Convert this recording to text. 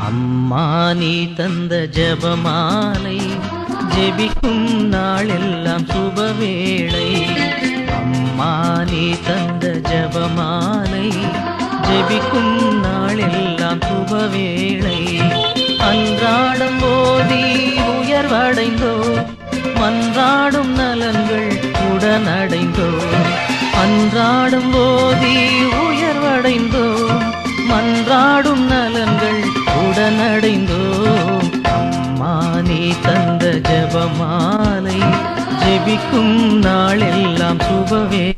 அம்மா நீ தந்த ஜெபமாலை ஜெபிக்கும் நாளெல்லாம் சுபவேளை. அம்மா நீ தந்த ஜெபமாலை ஜெபிக்கும் நாளெல்லாம் சுபவேளை. அன்றாடம் ஓதி உயர்வடைந்தோ மன்றாடும் நலன்கள் உடனடைந்தோ. அன்றாடம் ஓதி உயர்வடைந்தோ மன்றாடும் நலன்கள் உடனடைந்தோம். அம்மா நீ தந்த ஜெபமாலை ஜெபிக்கும் நாளெல்லாம் சுபவே.